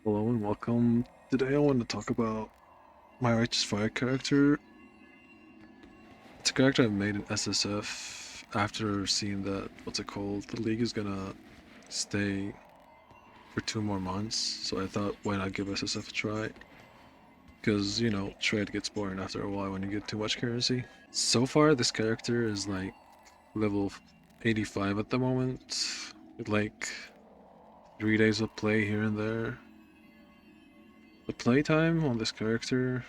Hello and welcome. Today I want to talk about my Righteous Fire character. It's a character I've made in SSF after seeing that, the league is gonna stay for 2 more months, so I thought why not give SSF a try? Because, trade gets boring after a while when you get too much currency. So far this character is like level 85 at the moment, with like 3 days of play here and there. The playtime on this character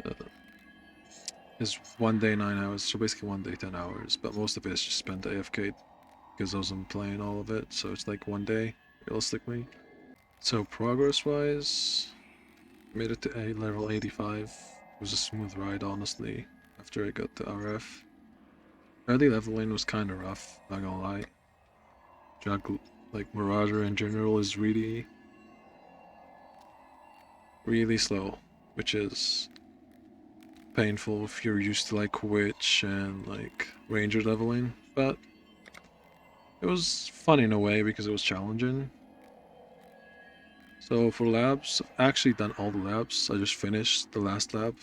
uh, is 1 day 9 hours, so basically 1 day 10 hours, but most of it is just spent AFK because I wasn't playing all of it, so it's like 1 day realistically. So progress wise, made it to level 85. It was a smooth ride honestly after I got the RF. Early leveling was kind of rough, not gonna lie. Like Marauder in general is really slow, which is painful if you're used to like Witch and like Ranger leveling, but it was fun in a way because it was challenging. So for labs, I've actually done all the labs. I just finished the last lab.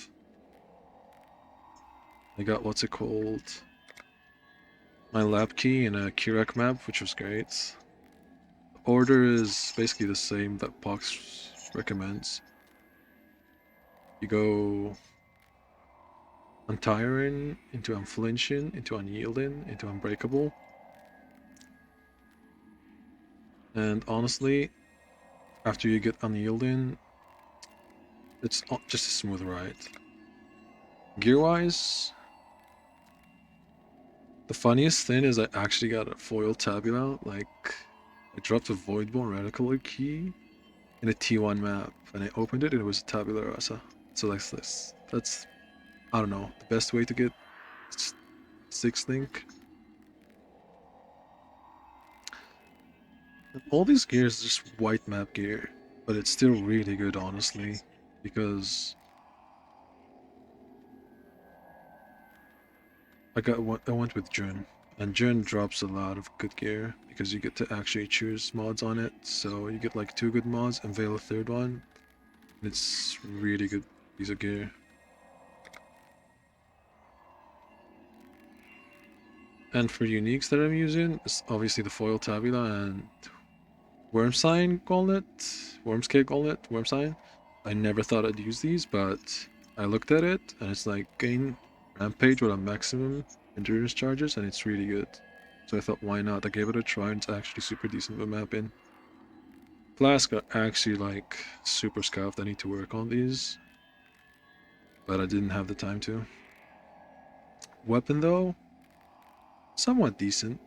I got my lab key in a Kirek map, which was great. The order is basically the same that Pox recommends. You go Untiring, into Unflinching, into Unyielding, into Unbreakable. And honestly, after you get Unyielding, it's just a smooth ride. Gear-wise, the funniest thing is I actually got a foil tabula. Like, I dropped a Voidborn Radical key in a T1 map, and I opened it and it was a tabula rasa. So that's this. That's, I don't know, the best way to get 6 Link. And all these gears are just white map gear, but it's still really good honestly, because I went with Jun, and Jun drops a lot of good gear because you get to actually choose mods on it. So you get like 2 good mods and Veil a third one. And it's really good piece of gear. And for uniques that I'm using, it's obviously the foil tabula and worm sign gauntlet, wormscape gauntlet, worm sign. I never thought I'd use these, but I looked at it and it's like gain rampage with a maximum endurance charges, and it's really good. So I thought, why not? I gave it a try, and it's actually super decent with mapping. Flask are actually like super scuffed. I need to work on these, but I didn't have the time to. Weapon though, somewhat decent.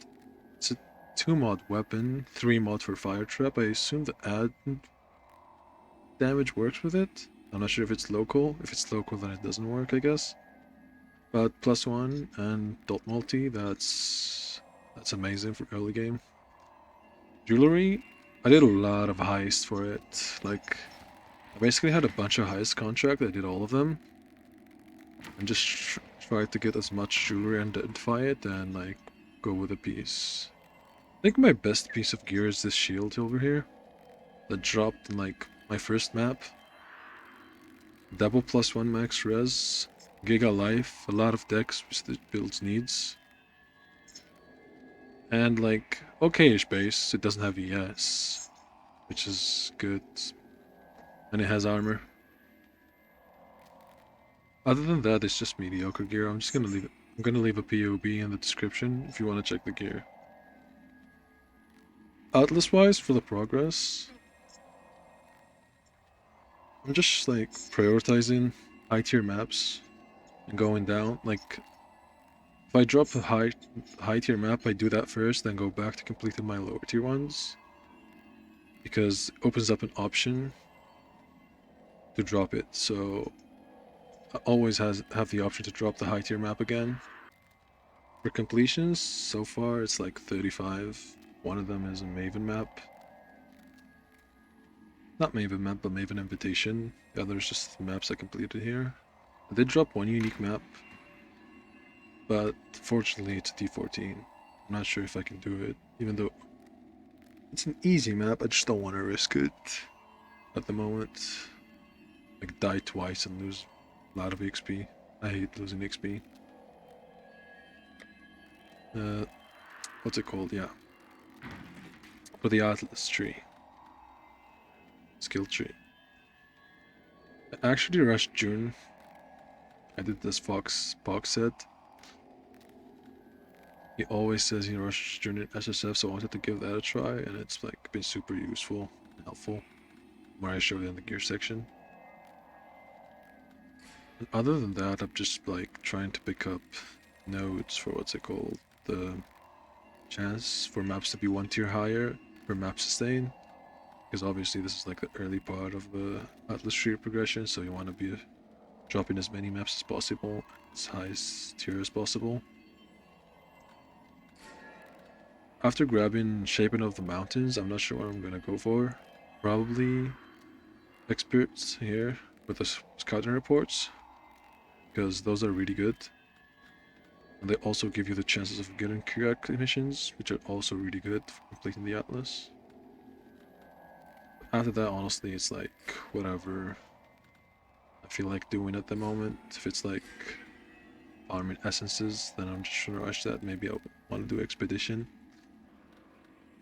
It's a 2 mod weapon, 3 mod for fire trap. I assume the add damage works with it. I'm not sure if it's local. If it's local, then it doesn't work, I guess. But +1 and dot multi, that's amazing for early game. Jewelry, I did a lot of heists for it. Like, I basically had a bunch of heist contracts. I did all of them, and just tried to get as much jewelry and identify it, and like go with a piece. I think my best piece of gear is this shield over here that dropped in like my first map. Double +1 max res, giga life, a lot of decks which the builds needs, and like okay-ish base. It doesn't have ES, which is good, and it has armor. Other than that, it's just mediocre gear. I'm just gonna leave it. I'm gonna leave a POB in the description if you want to check the gear. Atlas wise, for the progress, I'm just like prioritizing high tier maps and going down. Like, if I drop a high tier map, I do that first, then go back to completing my lower tier ones, because it opens up an option to drop it. So I always have the option to drop the high tier map again. For completions, so far it's like 35. One of them is a Maven map. Not Maven map, but Maven Invitation. The other is just the maps I completed here. I did drop one unique map, but fortunately it's D14. I'm not sure if I can do it, even though It's an easy map, I just don't want to risk it at the moment. Like die twice and lose a lot of XP. I hate losing XP. What's it called? Yeah. For the Atlas tree. Skill tree. I actually rushed June. I did this Fox set. He always says he rushes June in SSF, so I wanted to give that a try, and it's like been super useful and helpful. Where I showed it in the gear section. And other than that, I'm just like trying to pick up nodes for what's it called? The chance for maps to be 1 tier higher per map sustain. Because obviously this is like the early part of the Atlas tree progression, so you want to be dropping as many maps as possible, as high tier as possible. After grabbing Shaping of the Mountains, I'm not sure what I'm gonna go for. Probably experts here with the scouting reports, because those are really good. And they also give you the chances of getting correct missions, which are also really good for completing the Atlas. After that, honestly, it's like whatever I feel like doing at the moment. If it's like farming essences, then I'm just gonna rush that. Maybe I want to do expedition.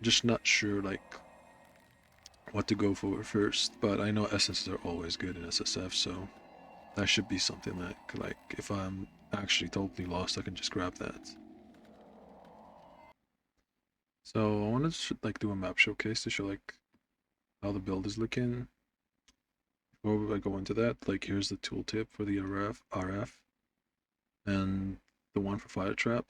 Just not sure like what to go for first, but I know essences are always good in SSF, so that should be something that like if I'm actually totally lost, I can just grab that. So I wanted to like do a map showcase to show like how the build is looking. Before I go into that, like here's the tooltip for the RF and the one for fire trap.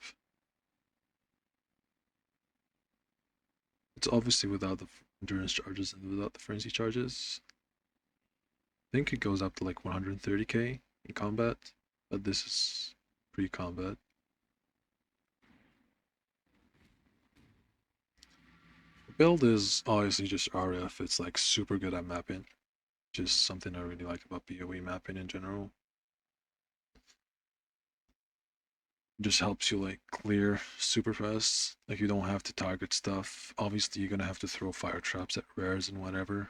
It's obviously without the endurance charges and without the frenzy charges. I think it goes up to like 130k in combat, but this is pre-combat. The build is obviously just RF. It's like super good at mapping. Just something I really like about PoE mapping in general. Just helps you like clear super fast. Like you don't have to target stuff. Obviously you're gonna have to throw fire traps at rares and whatever.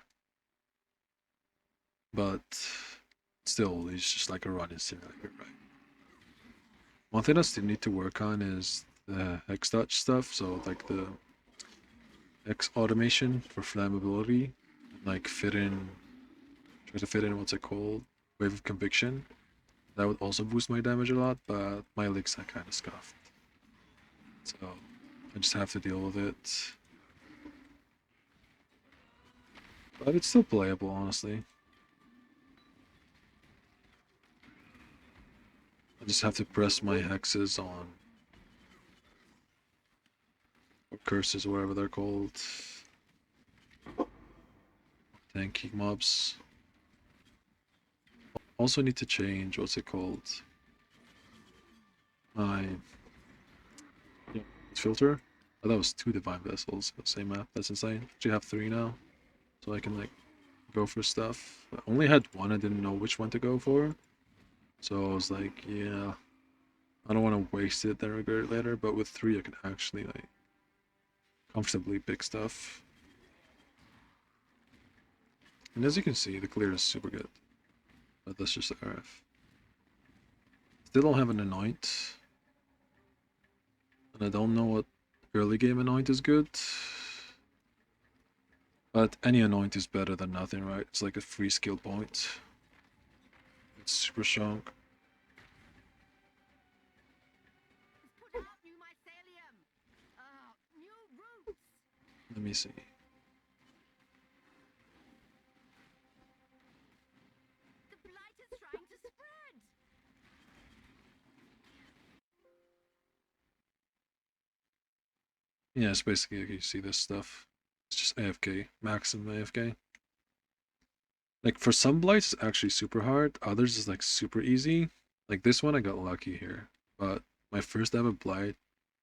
But still it's just like a running simulator, right? One thing I still need to work on is the X dodge stuff, so like the X automation for flammability, like try to fit in what's it called? Wave of Conviction. That would also boost my damage a lot, but my licks are kind of scuffed. So I just have to deal with it. But it's still playable, honestly. I just have to press my hexes on, or curses, or whatever they're called. Tanky mobs. Also need to change, what's it called? My filter. Oh, that was 2 divine vessels, same map. That's insane. Actually have 3 now, so I can like go for stuff. I only had 1, I didn't know which one to go for. So I was like, yeah, I don't want to waste it, then regret it later, but with 3 I can actually like comfortably pick stuff. And as you can see, the clear is super good. But that's just the RF. Still don't have an anoint. And I don't know what early game anoint is good. But any anoint is better than nothing, right? It's like a free skill point. It's super strong. Let me see. Yeah, it's basically like you see this stuff. It's just AFK, maximum AFK. Like for some blights, it's actually super hard. Others is like super easy. Like this one, I got lucky here. But my first ever blight,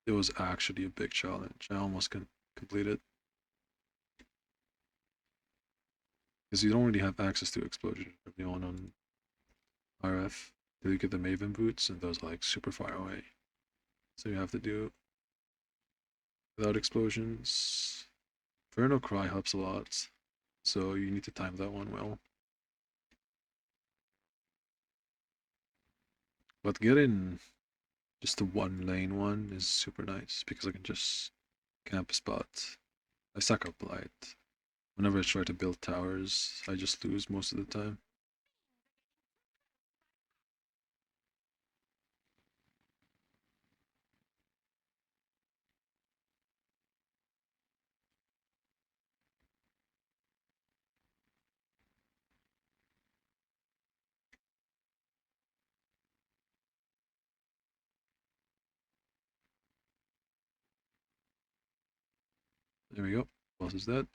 it was actually a big challenge. I almost couldn't complete it. Because you don't really have access to explosion early on RF. Till you get the Maven boots, and those are like super far away. So you have to do without explosions. Inferno Cry helps a lot, so you need to time that one well. But getting just the one lane one is super nice because I can just camp a spot. I suck up Blight. Whenever I try to build towers, I just lose most of the time. There we go. Boss is dead.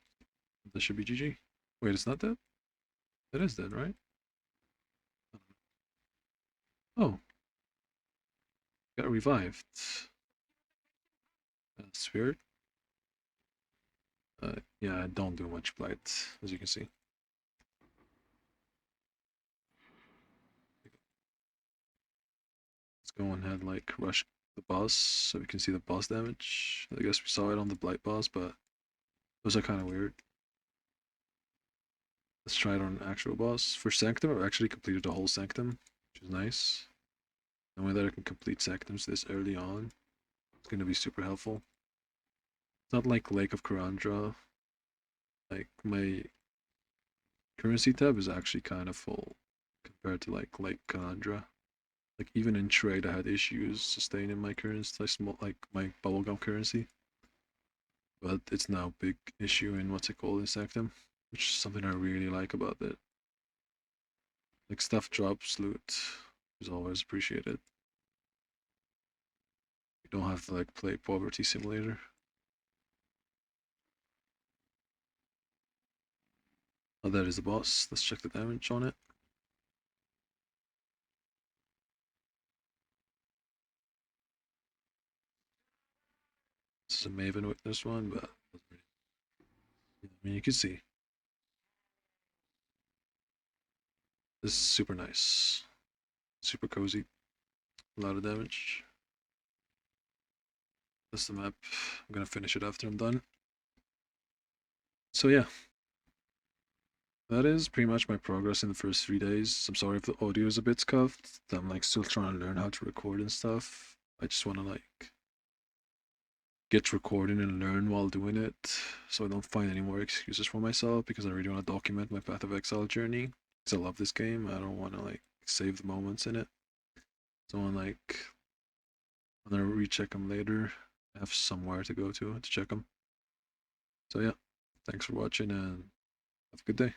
That should be GG. Wait, it's not dead? It is dead, right? Oh, got revived. That's weird. Yeah, I don't do much blight, as you can see. Let's go ahead, like, rush the boss so we can see the boss damage. I guess we saw it on the blight boss, but those are kind of weird. Let's try it on an actual boss. For Sanctum, I've actually completed the whole Sanctum, which is nice. Knowing that I can complete Sanctums this early on, it's going to be super helpful. It's not like Lake of Karandra. Like, my currency tab is actually kind of full compared to like Lake Karandra. Like even in trade, I had issues sustaining my currency, like my bubblegum currency. But it's now a big issue in what's it called in Sanctum, which is something I really like about it. Like stuff drops loot is always appreciated. You don't have to like play Poverty Simulator. Oh, that is the boss. Let's check the damage on it. This is a Maven with this one, but I mean, you can see this is super nice, super cozy, a lot of damage. That's the map. I'm gonna finish it after I'm done. So yeah, that is pretty much my progress in the first 3 days. I'm sorry if the audio is a bit scuffed. I'm like still trying to learn how to record and stuff. I just want to like get recording and learn while doing it, so I don't find any more excuses for myself because I really want to document my Path of Exile journey. Because I love this game. I don't want to like save the moments in it. So I'm like, I'm gonna recheck them later. I have somewhere to go to check them. So yeah, thanks for watching and have a good day.